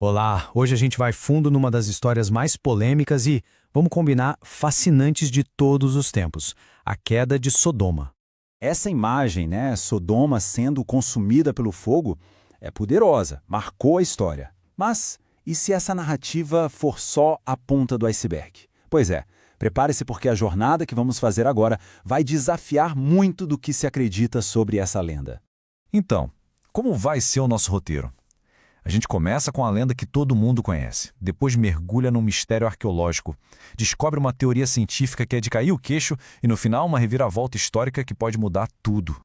Olá, hoje a gente vai fundo numa das histórias mais polêmicas e, vamos combinar, fascinantes de todos os tempos, a queda de Sodoma. Essa imagem, né, Sodoma sendo consumida pelo fogo, é poderosa, marcou a história. Mas e se essa narrativa for só a ponta do iceberg? Pois é, prepare-se porque a jornada que vamos fazer agora vai desafiar muito do que se acredita sobre essa lenda. Então, como vai ser o nosso roteiro? A gente começa com a lenda que todo mundo conhece, depois mergulha num mistério arqueológico, descobre uma teoria científica que é de cair o queixo e no final uma reviravolta histórica que pode mudar tudo.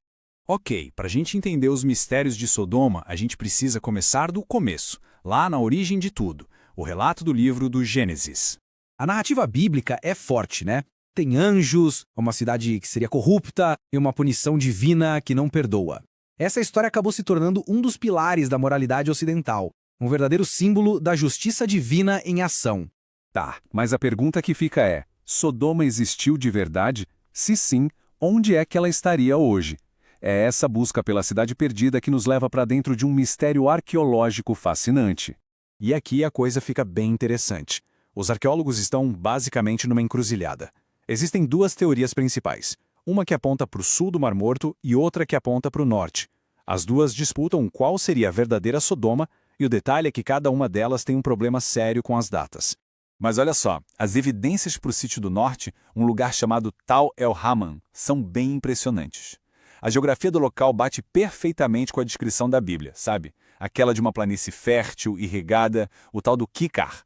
Ok, para a gente entender os mistérios de Sodoma, a gente precisa começar do começo, lá na origem de tudo, o relato do livro do Gênesis. A narrativa bíblica é forte, né? Tem anjos, uma cidade que seria corrupta e uma punição divina que não perdoa. Essa história acabou se tornando um dos pilares da moralidade ocidental, um verdadeiro símbolo da justiça divina em ação. Tá, mas a pergunta que fica é: Sodoma existiu de verdade? Se sim, onde é que ela estaria hoje? É essa busca pela cidade perdida que nos leva para dentro de um mistério arqueológico fascinante. E aqui a coisa fica bem interessante. Os arqueólogos estão basicamente numa encruzilhada. Existem duas teorias principais. Uma que aponta para o sul do Mar Morto e outra que aponta para o norte. As duas disputam qual seria a verdadeira Sodoma, e o detalhe é que cada uma delas tem um problema sério com as datas. Mas olha só, as evidências para o sítio do norte, um lugar chamado Tal El-Haman, são bem impressionantes. A geografia do local bate perfeitamente com a descrição da Bíblia, sabe? Aquela de uma planície fértil, irrigada, o tal do Kikar.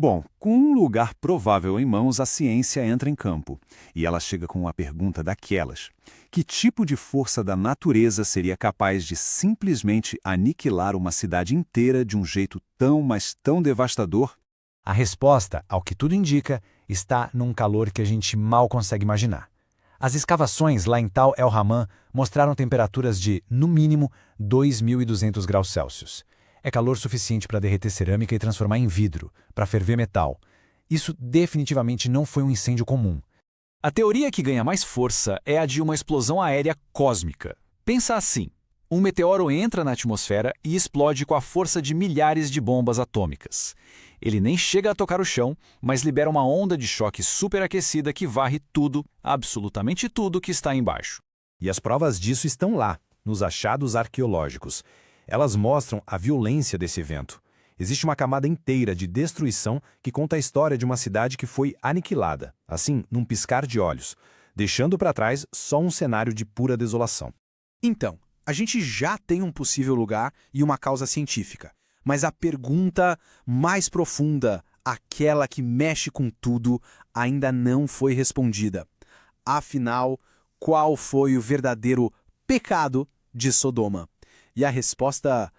Bom, com um lugar provável em mãos, a ciência entra em campo. E ela chega com uma pergunta daquelas. Que tipo de força da natureza seria capaz de simplesmente aniquilar uma cidade inteira de um jeito tão, mas tão devastador? A resposta, ao que tudo indica, está num calor que a gente mal consegue imaginar. As escavações lá em Tal El-Haman mostraram temperaturas de, no mínimo, 2.200 graus Celsius. É calor suficiente para derreter cerâmica e transformar em vidro, para ferver metal. Isso definitivamente não foi um incêndio comum. A teoria que ganha mais força é a de uma explosão aérea cósmica. Pensa assim, um meteoro entra na atmosfera e explode com a força de milhares de bombas atômicas. Ele nem chega a tocar o chão, mas libera uma onda de choque superaquecida que varre tudo, absolutamente tudo que está embaixo. E as provas disso estão lá, nos achados arqueológicos. Elas mostram a violência desse evento. Existe uma camada inteira de destruição que conta a história de uma cidade que foi aniquilada, assim, num piscar de olhos, deixando para trás só um cenário de pura desolação. Então, a gente já tem um possível lugar e uma causa científica, mas a pergunta mais profunda, aquela que mexe com tudo, ainda não foi respondida. Afinal, qual foi o verdadeiro pecado de Sodoma? E a resposta...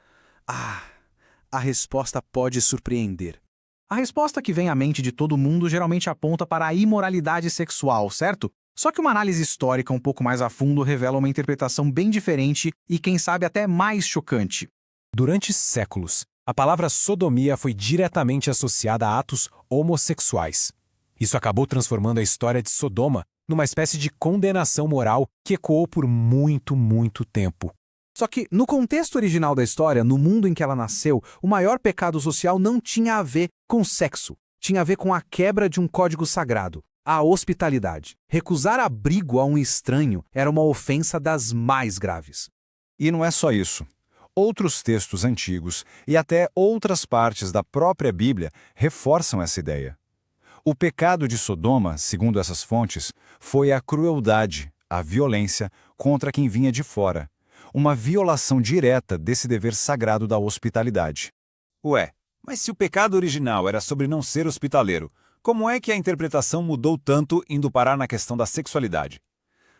a resposta pode surpreender. A resposta que vem à mente de todo mundo geralmente aponta para a imoralidade sexual, certo? Só que uma análise histórica um pouco mais a fundo revela uma interpretação bem diferente e, quem sabe, até mais chocante. Durante séculos, a palavra sodomia foi diretamente associada a atos homossexuais. Isso acabou transformando a história de Sodoma numa espécie de condenação moral que ecoou por muito, muito tempo. Só que, no contexto original da história, no mundo em que ela nasceu, o maior pecado social não tinha a ver com sexo. Tinha a ver com a quebra de um código sagrado, a hospitalidade. Recusar abrigo a um estranho era uma ofensa das mais graves. E não é só isso. Outros textos antigos e até outras partes da própria Bíblia reforçam essa ideia. O pecado de Sodoma, segundo essas fontes, foi a crueldade, a violência contra quem vinha de fora. Uma violação direta desse dever sagrado da hospitalidade. Ué, mas se o pecado original era sobre não ser hospitaleiro, como é que a interpretação mudou tanto indo parar na questão da sexualidade?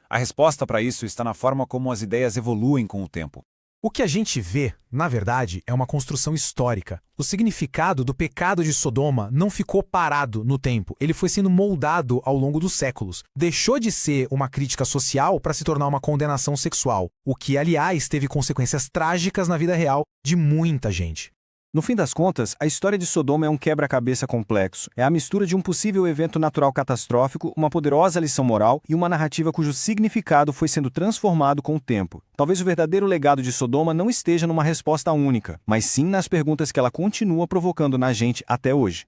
A resposta para isso está na forma como as ideias evoluem com o tempo. O que a gente vê, na verdade, é uma construção histórica. O significado do pecado de Sodoma não ficou parado no tempo, ele foi sendo moldado ao longo dos séculos. Deixou de ser uma crítica social para se tornar uma condenação sexual, o que, aliás, teve consequências trágicas na vida real de muita gente. No fim das contas, a história de Sodoma é um quebra-cabeça complexo. É a mistura de um possível evento natural catastrófico, uma poderosa lição moral e uma narrativa cujo significado foi sendo transformado com o tempo. Talvez o verdadeiro legado de Sodoma não esteja numa resposta única, mas sim nas perguntas que ela continua provocando na gente até hoje.